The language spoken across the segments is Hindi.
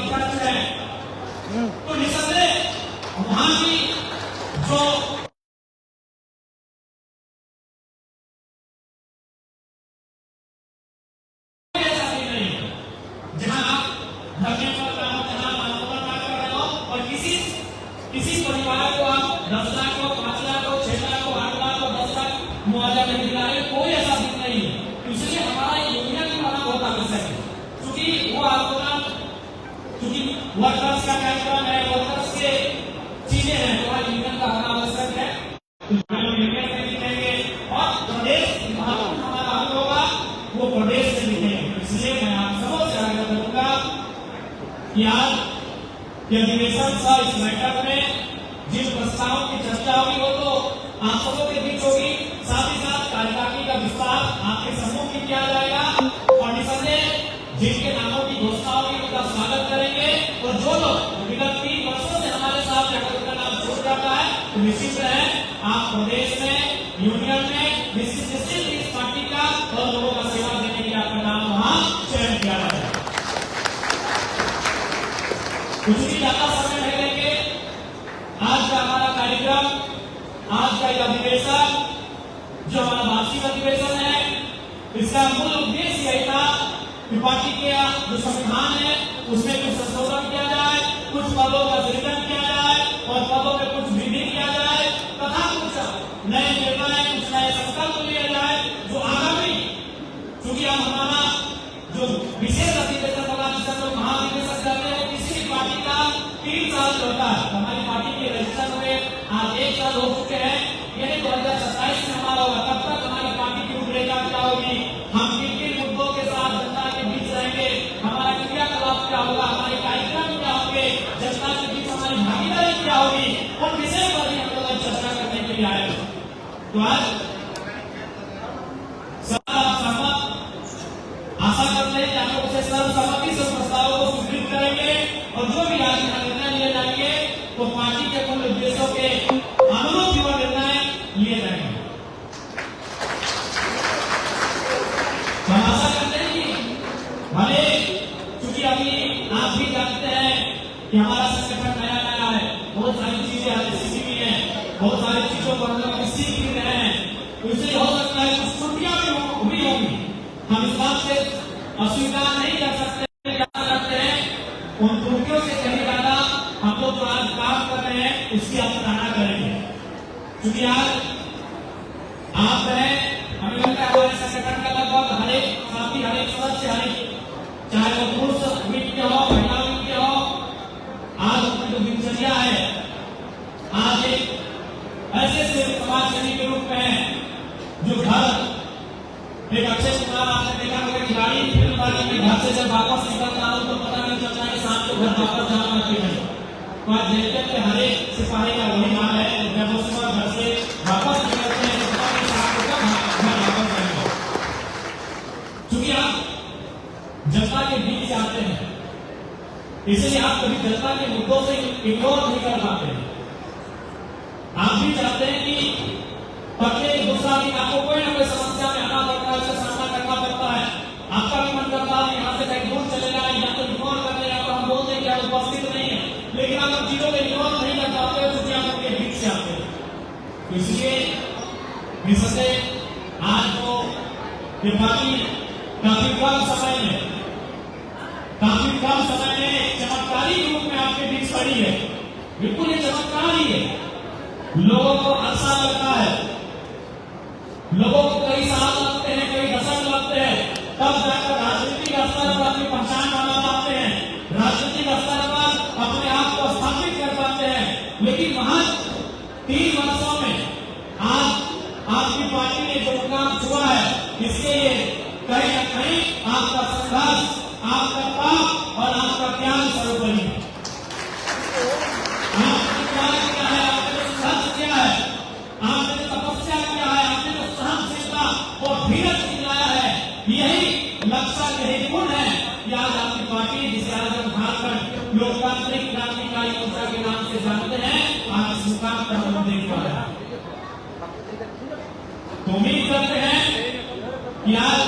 अध्यक्ष है, तो निसंदेह वहां की जो किसी परिवार को आप 10 लाख को 5 लाख को 6 लाख को 8 लाख को 10 लाख मुआवजा नहीं दिला रहे, कोई ऐसा दिन नहीं है। इसलिए हमारा यूनियन भी होना बहुत आवश्यक है, क्योंकि वो आंदोलन, क्योंकि वर्कर्स का कार्यक्रम है, वर्कर्स के चीजें हैं, तो यूनियन का होना आवश्यक है। यूनियन में लिखेंगे और प्रदेश हमारा हल होगा, वो प्रदेश से लिखेंगे। इसलिए मैं आप सबसे आग्रह करूंगा कि आज अधिवेशन था, इस बैठक में जिन प्रस्तावों की चर्चा होगी वो तो आप सबों के बीच होगी, साथ ही साथ कार्यकारिणी का विस्तार आपके सम्मुख में किया जाएगा और निसंदेह जिनके नामों की घोषणा होगी उनका स्वागत करेंगे। और जो लोग विगत 3 वर्षों से हमारे साथ उनका नाम छूट जाता है तो निश्चित रहे आप प्रदेश में यूनियन में निश्चित इस पार्टी का और लोगों का सेवा देने के आपका नाम वहाँ चयन किया जाएगा। कुछ भी ज्यादा समय नहीं लेंगे, आज का हमारा कार्यक्रम, आज का यह अधिवेशन जो हमारा वार्षिक अधिवेशन है, इसका मूल उद्देश्य यही था कि पार्टी के जो संविधान है उसमें कुछ संशोधन किया जाए, कुछ पदों का सृजन किया जाए और पदों में कुछ वृद्धि किया जाए तथा कुछ नए निर्णय, कुछ नए संकल्प लिया जाए जो आगामी, चूंकि अब हमारा जो विशेष अधिवेशन होगा जिसे हम महाधिवेशन कहते हैं, किसी पार्टी का 3 साल होता है। हमारी पार्टी के रजिस्टर में आज 1 साल हो चुके हैं, यानी 2027 में हमारा होगा। तब तक हमारी पार्टी की रूपरेखा क्या होगी, हम किन किन मुद्दों के साथ जनता के बीच रहेंगे, हमारा क्रियाकलाप क्या होगा, हमारे कार्यक्रम क्या होंगे, जनता के बीच हमारी भागीदारी क्या होगी, उन विषय पर भी हम लोग चर्चा करने के लिए आए। तो आज आशा करते हैं कि आप लोग से सर्वसम्मति से प्रस्तावों को स्वीकृत करेंगे और जो भी आज निर्णय लिए जाएंगे तो पार्टी के मूल उद्देश्यों के अनुरूप युवा निर्णय लिए जाएंगे। हम आशा करते हैं कि भले, क्योंकि अभी आप भी जानते हैं कि हमारा संगठन नया नया है, बहुत सारी चीजें हमें सीखी है, बहुत सारी चीजों को हम लोग सीख भी रहे हैं, तो इसलिए हो सकता है कुछ त्रुटियां भी होंगी। हम इस बात से अस्वीकार नहीं कर सकते, क्या करते हैं उन त्रुटियों से कहीं ज्यादा हम लोग जो आज काम कर रहे हैं उसकी आप सराहना करेंगे, क्योंकि आज आप हैं, हमें लगता है हमारे संगठन का लगभग हर एक साथी, हर एक सदस्य, हर एक, चाहे वो पुरुष मीट के हो, महिला मीट के हो, आज अपनी जो दिनचर्या है, आज एक ऐसे समाज सेवी के रूप में है जो घर, एक अक्षय कुमार आपने देखा होगा खिलाड़ी फिल्म वाली में घर से जब वापस निकलता हूं तो पता नहीं चलता है शाम को घर वापस जाना कि नहीं। तो आज देखते हैं हर एक सिपाही का वही हाल है, जब वो सुबह घर से वापस निकलते हैं तो पता नहीं शाम को कब घर वापस जाएंगे। क्योंकि आप जनता के बीच से आते हैं, इसलिए आप कभी जनता के मुद्दों से इग्नोर नहीं कर पाते। आप भी चाहते हैं कि प्रत्येक दूसरा दिन आपको कोई ना कोई समस्या में आना पड़ता है, उसका सामना करना पड़ता है। आपका भी मन करता है यहाँ से कहीं दूर चले जाए, या तो इग्नोर कर ले, या तो हम बोल दें कि आप उपस्थित नहीं है, लेकिन आप उन चीजों को इग्नोर नहीं कर पाते हो क्योंकि आप उनके बीच से आते हैं। इसलिए निसंदेह आज तो ये पार्टी काफी कम समय में चमत्कारी रूप में आपके बीच खड़ी है। बिल्कुल ये चमत्कार ही है। लोगों को आशा लगता है, लोगों को कई साल लगते हैं, कई दशक लगते हैं, तब जाकर राजनीतिक स्तर पर अपनी पहचान बना पाते हैं, राजनीतिक स्तर पर अपने आप को स्थापित कर पाते हैं। लेकिन महज 3 वर्षों में आज आपकी पार्टी ने जो काम छुआ है, इसके लिए कहीं न कहीं आपका संघर्ष, आपका पाप और आपका ज्ञान सर्वोपरि है। आपने क्या किया है, आपने संघर्ष किया है, आपने तपस्या किया है, आपने जो सहनशीलता और धीरज दिलाया है, यही लक्ष्य, यही गुण है कि आज आपकी पार्टी, जिसे आज हम झारखंड लोकतांत्रिक क्रांतिकारी मोर्चा के नाम से जानते हैं, आज इस मुकाम पर हम देख पा रहे हैं। तो उम्मीद करते हैं कि आज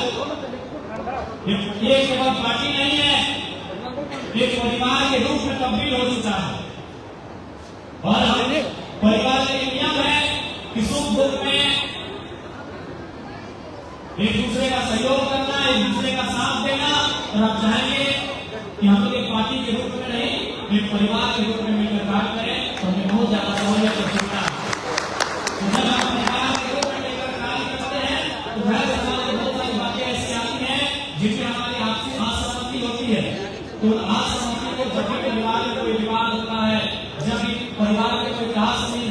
ये केवल पार्टी नहीं है, एक परिवार के रूप में तब्दील हो चुका है। और हम परिवार का नियम है कि सुख दुख में एक दूसरे का सहयोग करना, एक दूसरे का साथ देना। और आप चाहेंगे कि हम लोग एक पार्टी के रूप में नहीं, एक परिवार के रूप में मिलकर काम करें तो हमें बहुत ज्यादा सहूलियत हो सकता है। जब हम परिवार के रूप में मिलकर कार्य करते हैं तो घर समाज में बहुत सारी बातें ऐसी आती हैं जिसमें हमारी आपसी असहमति होती है। तो असहमति को जब भी परिवार में कोई विवाद होता है, जब भी परिवार में कोई कहासुनी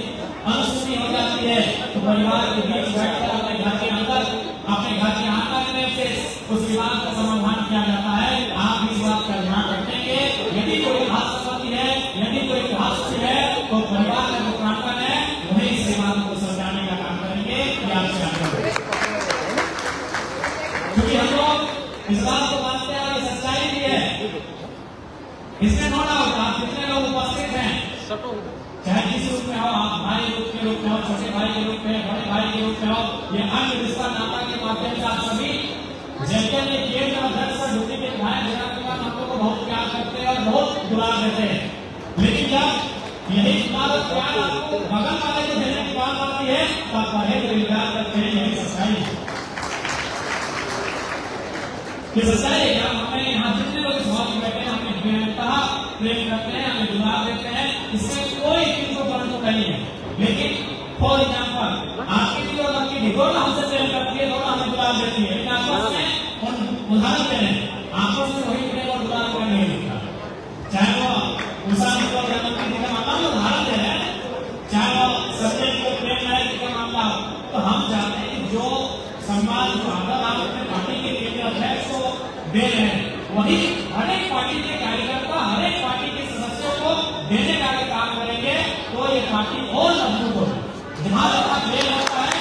अनसुनी हो जाती है, तो परिवार के बीच बैठकर अपने घर के अंदर, अपने घर के आंगन में से उस विवाद का समाधान किया जाता है। आप इस बात का ध्यान रखेंगे, यदि कोई असहमति है, यदि कोई कहासुनी है, तो परिवार का जो प्रांगण है वही इस विवाद को समझाने का काम करेंगे। क्योंकि हम लोग इस बात को मानते हैं और ये सच्चाई भी है। इसमें नो डाउट आप जितने लोग उपस्थित हैं, चाहे किस रूप में हो, आप भाई के रूप में हो, छोटे भाई के रूप में, बड़े भाई के रूप में हो, ये अन्य रिश्ता नाता के माध्यम से आप सभी जैसे में जेल में अध्यक्ष और ड्यूटी के भाई बहन हम लोग को बहुत प्यार करते हैं और बहुत दुलार देते हैं। लेकिन जब यही दुलार और प्यार आपको बगल वाले को देने की बात आती है तो आप परहेज विचार करते हैं। यही सच्चाई है, ये सच्चाई है। जब हमें यहाँ जितने लोग इस हॉल में बैठे हैं, हमें प्रेम करते हैं, हमें दुलार देते हैं, इसमें कोई किसी परंतु नहीं है। लेकिन फॉर एग्जाम्पल आपकी भी और आपकी भी दोनों हमसे प्रेम करती है, दोनों हमें दुलार देती है, लेकिन आपस में उदाहरण दे रहे हैं, आपस में वही प्रेम और दुलार का नहीं दिखता। चाहे वो उषा को जन्मदिन का मामला उदाहरण दे रहे हैं, चाहे वो सत्य को प्रेम नायक का मामला हो, तो हम चाहते हैं कि जो सम्मान जो आदर आप अपने पार्टी के केंद्रीय अध्यक्ष को दे रहे हैं, वही हर एक पार्टी के कार्यकर्ता, हर एक पार्टी के सदस्यों को देने का काम करेंगे तो ये पार्टी और मजबूत होगी। जहां तक खेल होता है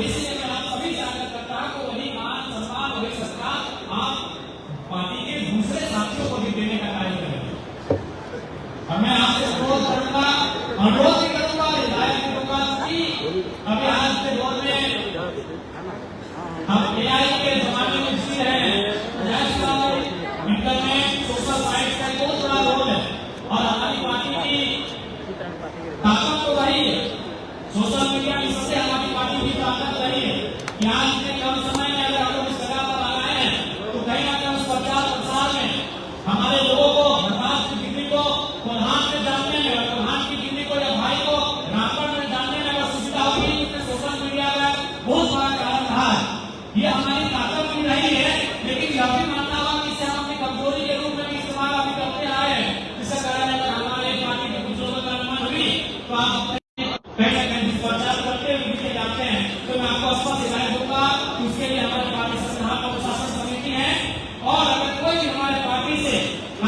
इसलिए मैं आप सभी कार्यकर्ताओं को वही मान सम्मान, वही सत्कार आप पार्टी के दूसरे साथियों को भी देने का कार्य करेंगे। और मैं आपसे अनुरोध भी करूंगा, हिदायत करूंगा कि अभी आज के दौर में हम एआई के जमाने में जी रहे हैं। इंटरनेट, सोशल साइट का बहुत बड़ा रोल है और हमारी पार्टी की ताकत तो वही है। सोशल मीडिया की सबसे हमारी पार्टी की ताकत रही है कि आज के कम समय में अगर हम लोग इस जगह पर लगाए हैं तो कहीं ना कहीं उस प्रचार में हमारे लोगों को भगवान की गिनती को प्रधान में जानने में, प्रधान की गिनती को या भाई को रामगढ़ में जानने में अगर सुविधा होगी तो सोशल मीडिया का बहुत बड़ा कारण रहा है। ये हमारी ताकत भी नहीं है, लेकिन यह भी मानना होगा कि इसे हम अपनी कमजोरी के रूप में इस्तेमाल अभी करते आए हैं। जिसके कारण अगर हमारे पार्टी के कुछ लोगों का अनुमान हुई तो आप कहीं ना कहीं प्रचार करते हुए भी जाते हैं। तो मैं आपको स्पष्ट हिदायत दूंगा कि उसके लिए हमारी पार्टी संस्थान अनुशासन समिति है और अगर कोई भी हमारे पार्टी से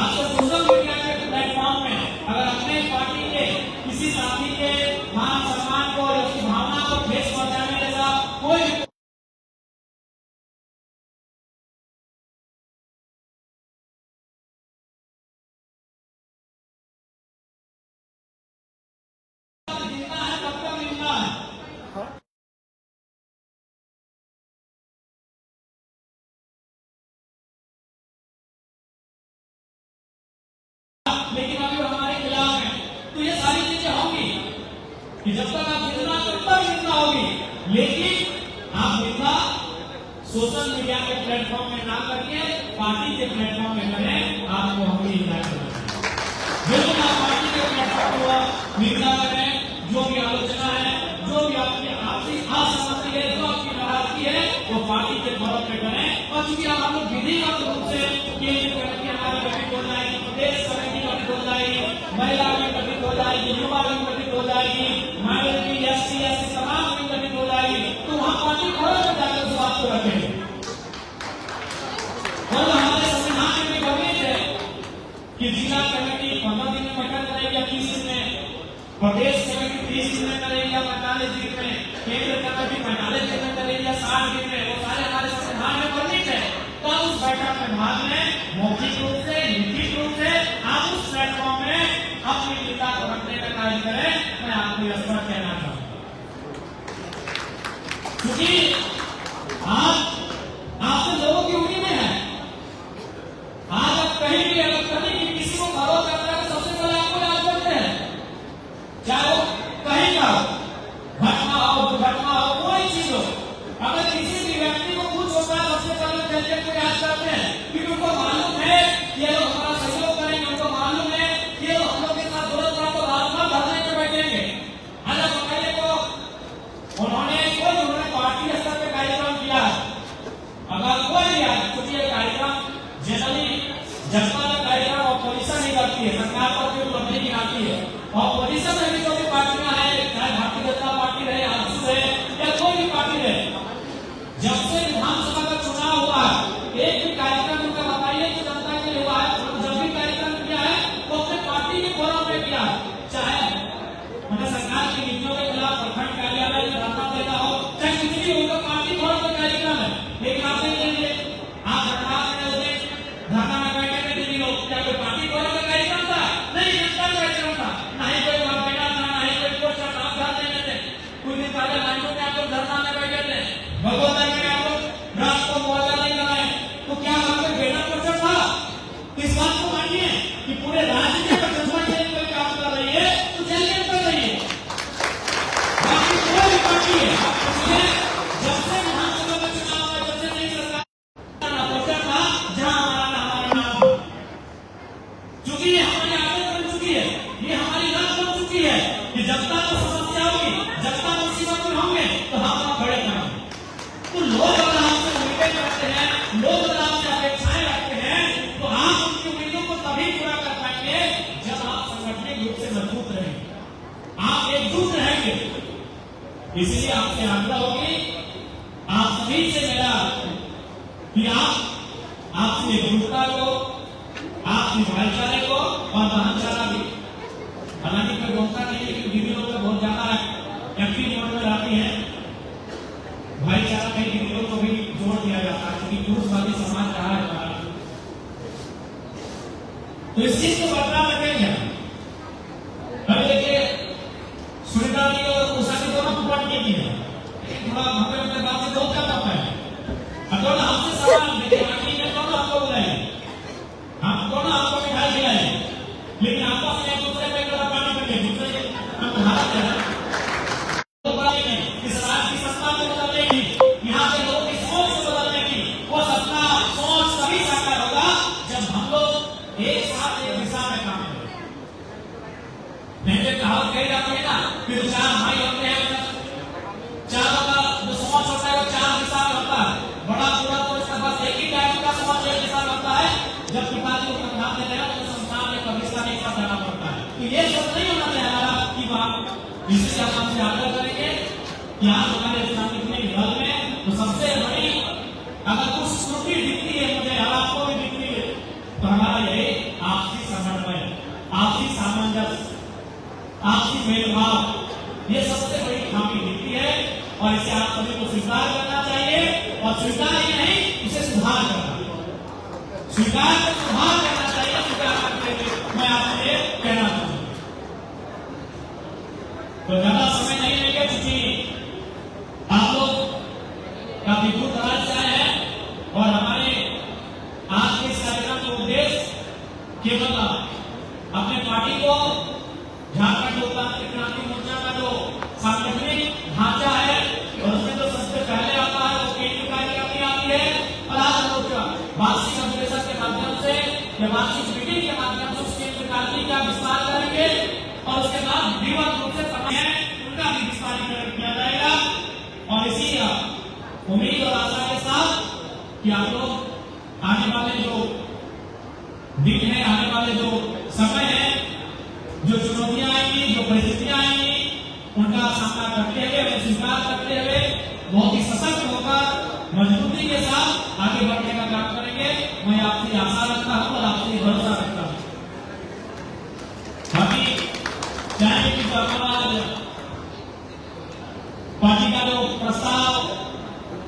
आपको सोशल मीडिया के प्लेटफॉर्म में अगर अपने पार्टी के किसी साथी के मान सम्मान को या उसकी भावना को ठेस पहुंचाने जैसा कोई लेकिन अभी हमारे खिलाफ है, तो ये सारी चीजें होंगी कि जब तक आप जितना तब तक जितना होगी, लेकिन आप जितना सोशल मीडिया के प्लेटफॉर्म में ना करके पार्टी के प्लेटफॉर्म में करें। आपको हम ये हिदायत करते हैं, बिल्कुल आप पार्टी के प्लेटफॉर्म पर निंदा करें, जो भी आलोचना है, जो भी आपकी आपसी असहमति है, जो आपकी नाराजगी है, वो पार्टी के तौर पर करें। और चूंकि हम लोग विधिवत रूप से केंद्र कमेटी हमारी गठित हो जाएगी, प्रदेश कमेटी गठित हो जाएगी, महिला भी गठित हो जाएगी, युवा भी गठित हो जाएगी, माइनॉरिटी, एससी, एससी तमाम भी गठित हो जाएगी, तो वहां पार्टी खोल में जाकर उस बात को रखेंगे। और हमारे संविधान में भी वर्णित है कि जिला कमेटी 15 दिन में गठन करेगी या 30 दिन में, प्रदेश कमेटी 30 दिन में करेगी या 45 दिन में, केंद्र कमेटी 45 दिन में करेगी या 60 दिन में, वो सारे हमारे संविधान में वर्णित है। तो उस बैठक में भाग लें, मौखिक रूप से, लिखित रूप से आप उस प्लेटफॉर्म में अपनी नेता को रखने का कार्य करें। मैं आपको यह स्पष्ट कहना चाहूंगा, क्योंकि आपसे लोगों की उम्मीदें हैं प्रयास करते हैं, क्योंकि उनको मालूम है कि ये लोग हमारा सहयोग करेंगे, उनको मालूम है कि ये लोग हम लोग के साथ जरूरत पड़ा तो रात भर धरने पे बैठेंगे। आज आप बताइए तो उन्होंने पार्टी स्तर पे कार्यक्रम किया है, अगर कोई भी आज क्योंकि ये कार्यक्रम जनरली जनता का कार्यक्रम ऑपोजिशन नहीं करती है, सरकार पर भी उपलब्धि नहीं आती है। ऑपोजिशन में भी जो भी पार्टियां हैं, चाहे भारतीय जनता पार्टी रहे, आरएसएस है या कोई भी पार्टी रहे, जब से विधानसभा का चुनाव हुआ है एक भी कार्यक्रम उनका बताइए कि जनता के लिए हुआ है। जब भी कार्यक्रम किया है वो अपने पार्टी के फोरम में किया है, चाहे मतलब सरकार की नीतियों के खिलाफ प्रखंड कार्यालय में धरना देना हो, चाहे कुछ भी उनका पार्टी फोरम में कार्यक्रम है। लेकिन आप देख लीजिए, आप धरना में बैठे थे दिल्ली लोग, क्या कोई पार्टी फोरम में कार्यक्रम था? नहीं, जनता का कार्यक्रम था। ना ही कोई कंपेनर था, ना ही कोई पोस्टर, आप ध्यान देने थे। कुछ दिन पहले लाइनों में आप लोग धरना में बैठे थे, भगवत में आप लोग रात को मुआवजा नहीं कराए, तो क्या वहां पे बैनर पोस्टर था? इस बात को मानिए कि पूरे राज्य के प्रतिनिधियों के लिए कोई काम कर रही है तो चलिए कर रही है। बाकी कोई भी पार्टी है, जब से विधानसभा का चुनाव हुआ, जब से नई सरकार पोस्टर था जहां हमारा नाम, चूंकि ये हमारी आदत बन चुकी है, ये हमारी लत बन चुकी है कि जब तक समस्या होगी, जब तक मुसीबत में होंगे तो हम खड़े करेंगे। तो लोग अगर हमसे उम्मीदें करते हैं, लोग अगर आपसे अपेक्षाएं रखते हैं, तो आप उनकी उम्मीदों को तभी पूरा कर पाएंगे जब आप संगठनिक रूप से मजबूत रहेंगे, आप एकजुट रहेंगे। इसलिए आपसे आग्रह होगी, आप सभी से मेरा कि आप आपसी एकजुटता को, आपसी भाईचारे को और भाईचारा भी, हालांकि कोई रोकता नहीं, लेकिन दीदी लोग बहुत ज्यादा एक्टिव मोड में रहती है, भाईचारा के दीदियों को भी जोड़ दिया जाता है, क्योंकि पुरुषवादी समाज रहा है हमारा। तो इस चीज को बदलाव रखेंगे। अभी देखिए, सुनीता जी और उषा जी दोनों को पॉइंट किए हैं, थोड़ा हमें बात से दो क्या करता है, अगर हमसे सवाल देखिए, आखिरी में दोनों आपको बुलाएंगे, हम दोनों आपको मिठाई खिलाएंगे, लेकिन आपस में एक दूसरे पे गला पानी करके दूसरे हम भारत है तो बढ़ाएंगे, इस राज्य की सत्ता को बदलने की, यहाँ के लोगों की सोच को बदलने की, वो सत्ता सोच तभी साकार होगा जब हम लोग एक साथ एक दिशा में काम करें। पहले कहावत कही जाती है ना, फिर चार भाई होते हैं, चारों का जो सोच होता है वो चार दिशा में होता है, बड़ा पूरा तो इसके पास एक ही टाइप का सोच एक दिशा में होता है, जब पिताजी को प्रधान देते हैं तो संस्थान में कब्रिस्तान एक साथ जाना पड़ता है। तो ये सब नहीं होना चाहिए हमारा की बात, इसलिए हम आपसे आग्रह करेंगे कि आप हमारे सामने घर में तो सबसे बड़ी अगर कुछ त्रुटि दिखती है मुझे, आपको भी दिखती है, तो हमारा यही आपसी समन्वय, आपसी सामंजस्य, आपसी मेलभाव, ये सबसे बड़ी खामी दिखती है और इसे आप सभी को स्वीकार करना चाहिए और स्वीकार ही नहीं, इसे सुधार करना, स्वीकार कर सुधार करना चाहिए। स्वीकार करके मैं आपसे कहना चाहूंगा, तो ज्यादा समय नहीं लेंगे, क्योंकि आप लोग काफी दूर दराज से आए हैं और हमारे आज के इस कार्यक्रम का उद्देश्य केवल अपने पार्टी को, झारखंड लोकतांत्रिक क्रांति मोर्चा का जो सांगठनिक ढांचा है और उसमें जो सबसे पहले आता है वो केंद्र कार्यकारिणी आती है, और आज हम लोग वार्षिक अधिवेशन के माध्यम से या वार्षिक मीटिंग के माध्यम से उस केंद्र कार्यकारिणी का विस्तार करेंगे और उसके बाद विधिवत रूप से है उनका भी विस्तारीकरण किया जाएगा। और इसी उम्मीद और आशा के साथ कि आप लोग आने वाले जो दिन है, आने वाले जो समय है, जो चुनौतियां आएंगी, जो परिस्थितियां आएंगी, उनका सामना करते हुए, उन्हें स्वीकार करते हुए बहुत ही सशक्त होकर मजबूती के साथ आगे बढ़ने का काम करेंगे। मैं आपसे आशा रखता हूं और आपसे भरोसा रखता हूं। बाकी चाहे कि पार्टी का जो प्रस्ताव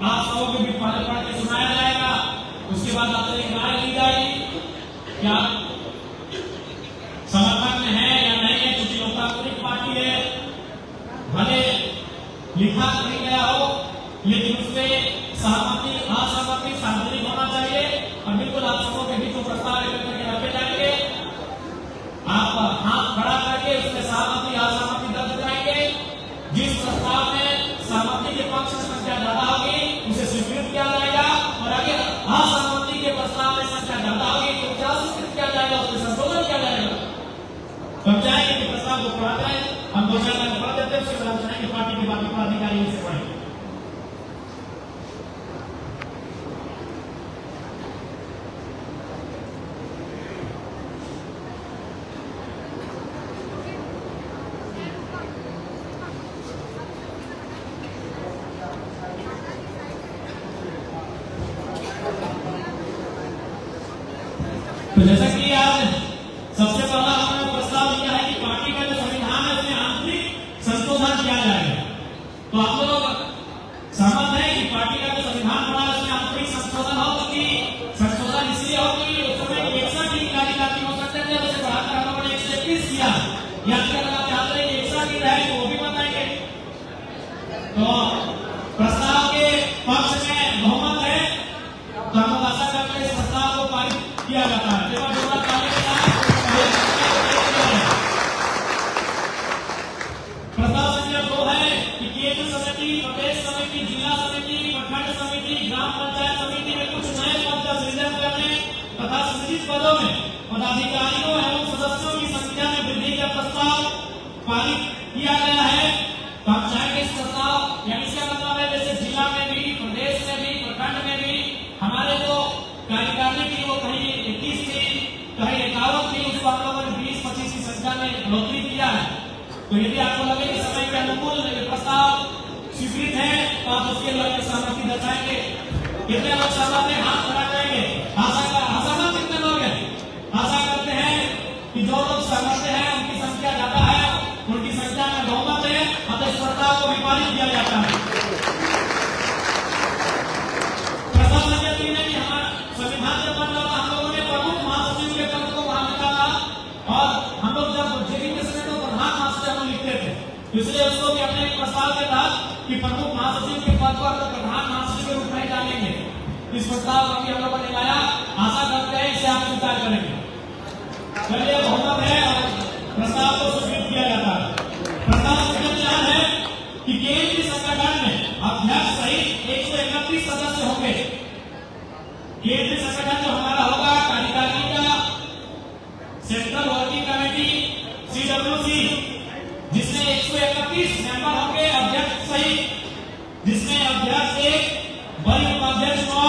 आप सबों के बीच पढ़ के सुनाया जाएगा, उसके बाद आपसे एक राय ली जाएगी, क्या समर्थन में है या नहीं है, क्योंकि लोकतांत्रिक पार्टी है, भले लिखा नहीं गया हो लेकिन उसमें सहमति असहमति सार्वजनिक होना चाहिए और बिल्कुल आप सबों के बीच प्रस्ताव लेकर के रखे जाएंगे, आप हाथ खड़ा करके उसमें सहमति असहमति दर्ज कराएंगे। जिस प्रस्ताव में सहमति के पक्ष में संख्या ज्यादा होगी उसे स्वीकृत किया जाएगा और अगर असहमति सवाल को पढ़ाते हैं, हम 2-4 लाइन पढ़ देते हैं, उसके बाद सुनाएंगे पार्टी के बाकी पदाधिकारी से पढ़ेंगे। तो जैसा कि आज सबसे पहला हमने प्रस्ताव दिया है कि पार्टी का जो संविधान है उसमें आंतरिक संशोधन किया जाएगा। तो आप लोग सहमत हैं कि पार्टी का जो संविधान बना है उसमें आंतरिक संशोधन हो, क्योंकि संशोधन इसलिए हो कि उस समय 61 ही कार्यकारिणी हो सकते थे, उसे बढ़ाकर हम लोगों ने 131 किया, या फिर अगर आप चाहते हैं कि 61 ही रहे तो वो भी बताएंगे। तो प्रस्ताव के पक्ष में बहुमत है, तो हम लोग आशा करते हैं इस प्रस्ताव को पारित किया जाता है। प्रस्ताव संख्या 2 है कि केंद्र समिति, प्रदेश समिति, जिला समिति, प्रखंड समिति, ग्राम पंचायत समिति में कुछ नए पद का सृजन करने तथा सृजित पदों में पदाधिकारियों एवं सदस्यों की संख्या में वृद्धि का प्रस्ताव पारित किया गया है। तो हम चाहेंगे इस प्रस्ताव, यानी इसका मतलब है जैसे जिला में भी, प्रदेश में भी, प्रखंड में भी हमारे जो कार्यकारिणी की वो कहीं 21 थी, कहीं 51 थी, उसको हम लोगों ने 20-25 की संख्या में बढ़ोतरी किया है। तो यदि आपको लगे कि समय के अनुकूल प्रस्ताव स्वीकृत है तो आप उसके लिए सहमति दर्शाएंगे। कितने लोग सहमत हैं, हाथ खड़ा करेंगे। असहमत कितने लोग हैं? आशा करते हैं कि जो लोग सहमत हैं उनकी संख्या ज्यादा है, उनकी संख्या में बहुमत है, अतः इस प्रस्ताव को पारित किया जाता है। प्रस्ताव संख्या 3 है कि हमारा संविधान जब बन रहा था हम लोगों ने प्रमुख महासचिव के पद को वहां लिखा था, और हम लोग जब जेबी के समय तो प्रधान महासचिव हम लिखते थे, इसलिए उसको भी अपने प्रस्ताव के तहत कि प्रमुख महासचिव के पद पर प्रधान महासचिव के रूप में डालेंगे। इस प्रस्ताव को भी हम लोगों ने लाया, आशा करते हैं इसे आप स्वीकार करेंगे। चलिए, बहुमत है और प्रस्ताव को स्वीकृत किया जाता है। प्रस्ताव संख्या 4 है कि केंद्रीय संगठन में अध्यक्ष सहित 131 सदस्य होंगे। केंद्रीय संगठन जो हमारा होगा कार्यकारिणी का सेंट्रल वर्किंग कमेटी CWC, जिसमें 131 मेंबर होंगे अध्यक्ष सहित, जिसमें अध्यक्ष 1, वरीय उपाध्यक्ष 9,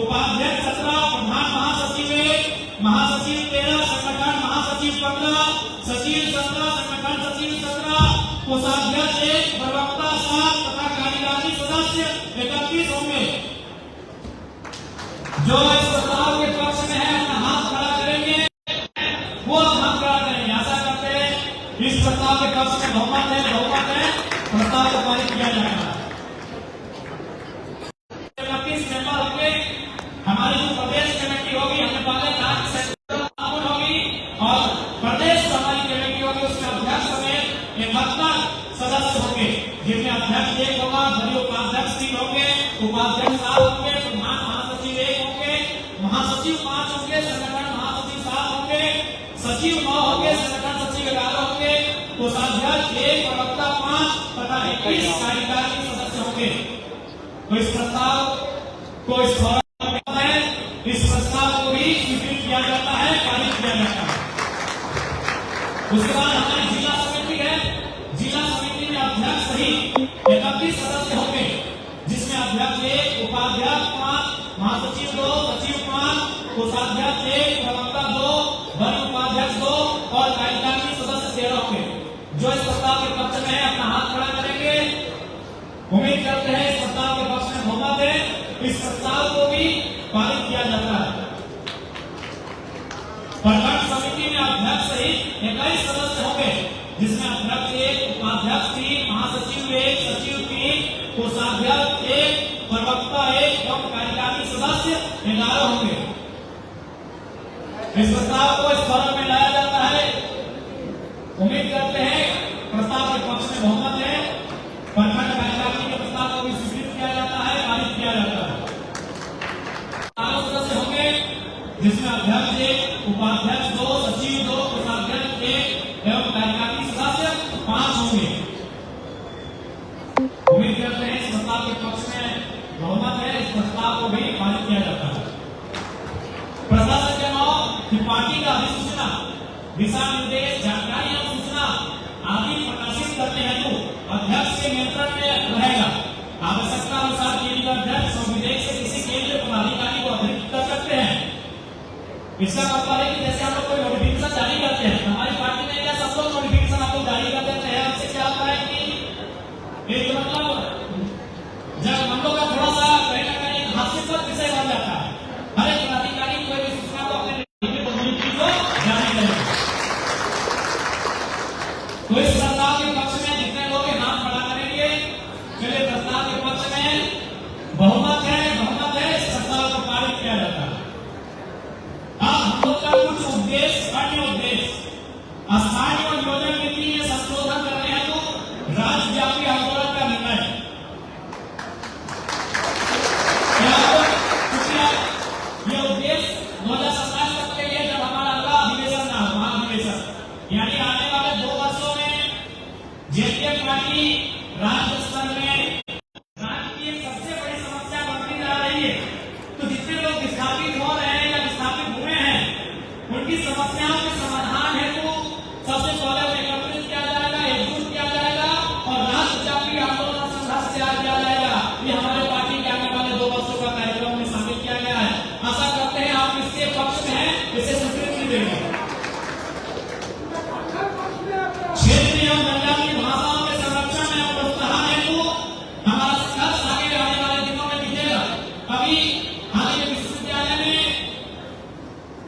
उपाध्यक्ष 17, प्रधान महासचिव 1, महासचिव 13, संगठन महासचिव 15, सचिव 17, संगठन सचिव 17, कोषाध्यक्ष 1, प्रवक्ता 7 तथा कार्यकारिणी सदस्य 31 होंगे। जो इस प्रस्ताव के पक्ष में है अपना हाथ खड़ा करेंगे, वो हाथ खड़ा करेंगे। आशा करते हैं इस प्रस्ताव के पक्ष में बहुमत है, प्रस्ताव को पारित किया जाएगा। 31 मेंबर होंगे। हमारी जो प्रदेश कमेटी होगी, हमने पहले कहा कि सेंट्रल होगी, और प्रदेश हमारी कमेटी होगी, उसके अध्यक्ष समेत 71 सदस्य होंगे, जिसमें अध्यक्ष 1 होगा, वरीय उपाध्यक्ष 3 होंगे, उपाध्यक्ष 7 होंगे, प्रधान महासचिव 1 होंगे, महासचिव 5 होंगे, संगठन महासचिव 7 होंगे, सचिव 9 होंगे, संगठन सचिव 11 होंगे, कोषाध्यक्ष 1, प्रवक्ता 5 तथा 21 कार्यकारिणी सदस्य होंगे। तो इस प्रस्ताव को इस प्रस्ताव को भी स्वीकृत किया जाता है, पारित किया जाता है। उसके बाद हमारी जिला समिति है। जिला समिति में अध्यक्ष सहित 31 सदस्य होंगे, जिसमें अध्यक्ष 1, उपाध्यक्ष 5, महासचिव 2, सचिव 5, कोषाध्यक्ष 1, प्रवक्ता 2, वरीय उपाध्यक्ष 2 और कार्यकारिणी सदस्य 13 होंगे। जो इस प्रस्ताव के पक्ष में है अपना हाथ खड़ा करेंगे। उम्मीद करते हैं इस प्रस्ताव के पक्ष में बहुमत है, इस प्रस्ताव को भी पारित किया जाता है। प्रखंड समिति में अध्यक्ष सहित 21 सदस्य होंगे, जिसमें अध्यक्ष 1, उपाध्यक्ष 3, महासचिव 1, सचिव 3, कोषाध्यक्ष 1, प्रवक्ता 1 एवं कार्यकारिणी सदस्य 11 होंगे। इस प्रस्ताव को इस फॉर्म में लाया जाता है। उम्मीद करते हैं प्रस्ताव के पक्ष में बहुमत है, प्रखंड कार्यकारिणी के प्रस्ताव को भी स्वीकृत किया जाता है, पारित किया जाता है। 12 सदस्य होंगे, जिसमें अध्यक्ष 1, उपाध्यक्ष 2, सचिव 2, कोषाध्यक्ष 1 एवं कार्यकारिणी सदस्य 5 होंगे। उम्मीद करते हैं इस प्रस्ताव के पक्ष में बहुमत है, इस प्रस्ताव को भी पारित किया जाता है। प्रस्ताव संख्या 9 कि पार्टी का अधिसूचना, दिशा निर्देश, जानकारी एवं सूचना आदि प्रकाशित करने हेतु अध्यक्ष के नियंत्रण में रहेगा। आवश्यकता अनुसार केंद्रीय अध्यक्ष और विदेश से किसी केंद्रीय पदाधिकारी को अतिरिक्त कर सकते हैं। इसका मतलब है कि जैसे हम लोग कोई नोटिफिकेशन जारी करते हैं, हमारी पार्टी में क्या सब लोग नोटिफिकेशन आपको जारी कर देते हैं, उससे क्या होता है कि एक मतलब जब हम लोग का थोड़ा सा कहीं ना कहीं हास्यास्पद विषय बन जाता है, हर एक पदाधिकारी कोई भी सूचना को अपने जारी करेगा। तो इस प्रस्ताव के पक्ष में जितने लोग हाथ खड़ा करेंगे, चलिए प्रस्ताव के पक्ष में बहुमत है इस प्रस्ताव को पारित किया जाता है। हम लोग का कुछ उद्देश्य, अन्य उद्देश्य स्थानीय और योजना नीति में संशोधन करने हैं तो राज्यव्यापी आंदोलन का निर्णय ये उद्देश्य 2027 तक के लिए जब हमारा अगला अधिवेशन ना हो, महाधिवेशन यानी आने वाले 2 वर्षों में जेडीएस पार्टी राज्य स्तर में राज्य की सबसे बड़ी समस्या बनती जा रही है। तो जितने लोग विस्थापित हो रहे हैं या विस्थापित हुए हैं, उनकी समस्याओं के समाधान हेतु सबसे पहले एकत्रित किया जाएगा, एकजुट किया जाएगा और राज्यव्यापी आंदोलन संघर्ष तैयार किया जाएगा। ये हमारे पार्टी के आने वाले 2 वर्षों का कार्यक्रम में शामिल किया गया है। आशा करते हैं आप इसके पक्ष में हैं, इसे स्वीकृति देंगे। क्षेत्रीय और जनजातीय भाषाओं के संरक्षण एवं प्रोत्साहन हेतु हमारा संघर्ष आगे आने वाले दिनों में दिखेगा। अभी हालांकि विश्वविद्यालय में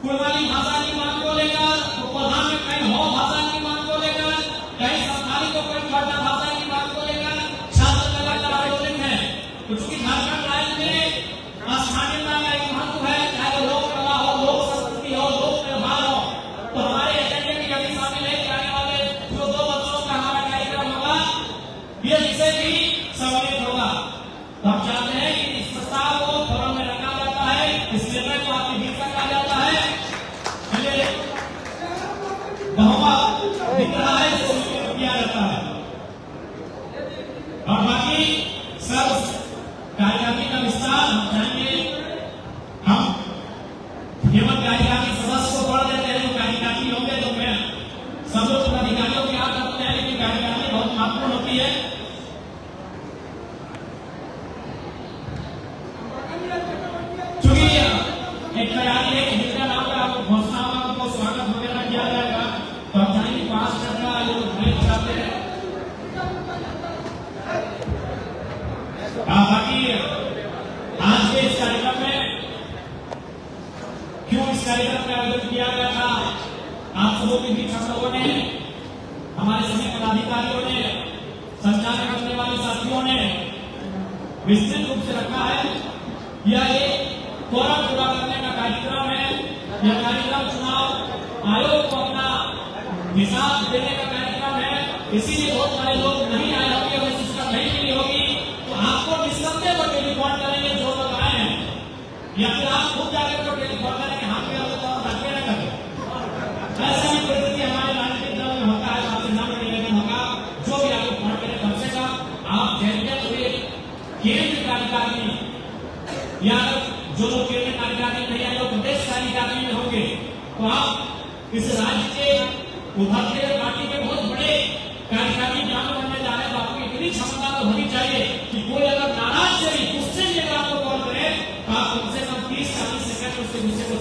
कुड़माली भाषा की मांग को लेकर, प्रधान में कहीं हो भाषा की मांग को लेकर, कहीं संस्थानी को कोई खड़ना भाषा की मांग को लेकर छात्र लगातार आयोजित है। तो चूंकि झारखंड राज्य में स्थानीयता का एक महत्व है, चाहे वो लोक कला हो, लोक संस्कृति हो, लोक व्यवहार हो, तो हमारे एजेंडे में यदि शामिल है कि आने वाले जो 2 वर्षों का हमारा कार्यक्रम होगा, ये विषय भी सम्मिलित होगा। तो हम चाहते हैं कि इस प्रस्ताव को फोरम में रखा जाता है, इस निर्णय को आपके बीच रखा जाता है, बहुमत दिख रहा है, इसको किया जाता है। और बाकी सब कार्यकारिणी का विस्तार हम चाहेंगे, हम केवल कार्यकारिणी सदस्य को पढ़ देते हैं, तो कार्यकारिणी होंगे तो मैं सब लोग पदाधिकारियों के हाथ रखते हैं, लेकिन कार्यकारिणी बहुत महत्वपूर्ण होती है। चूंकि एक तैयारी है कि जिनका नाम का आपको घोषणाओं को स्वागत वगैरह किया जाएगा, तो हम चाहेंगे 5 मिनट का जो ब्रेक चाहते हैं। बाकी आज के इस कार्यक्रम में क्यों इस कार्यक्रम का आयोजन किया गया था, आप सबों के बीच हम लोगों ने, हमारे सभी पदाधिकारियों ने, संचालन करने वाले साथियों ने विस्तृत रूप से रखा है। यह एक कोरम पूरा करने का कार्यक्रम है। यह कार्यक्रम चुनाव आयोग को अपना हिसाब देने का कार्यक्रम है। इसीलिए बहुत सारे लोग नहीं आए होंगे, उन्हें सिस्टम नहीं मिली होगी, तो आपको निस्संदेह पर टेलीफोन करेंगे जो लोग आए हैं, या फिर आप खुद जाकर को टेलीफोन करेंगे, हम भी तो रखे न करें। ऐसा ही परिस्थिति हमारे राजनीतिक दल में होता है। आपसे नाम निवेदन होगा, जो भी आपको फोन करे कम से कम आप जैसे हुए केंद्र कार्यकारिणी या जो लोग केंद्र कार्यकारिणी नहीं है, लोग प्रदेश कार्यकारिणी में होंगे, तो आप इस राज्य के उभरते हुए पार्टी के बहुत बड़े कार्यकारिणी ज्ञान बनने जा रहे हैं। तो आपको इतनी क्षमता तो होनी चाहिए कि कोई अगर नाराज से भी गुस्से में आपको कॉल करे, तो आप कम से कम 30-40 सेकंड उससे गुस्से को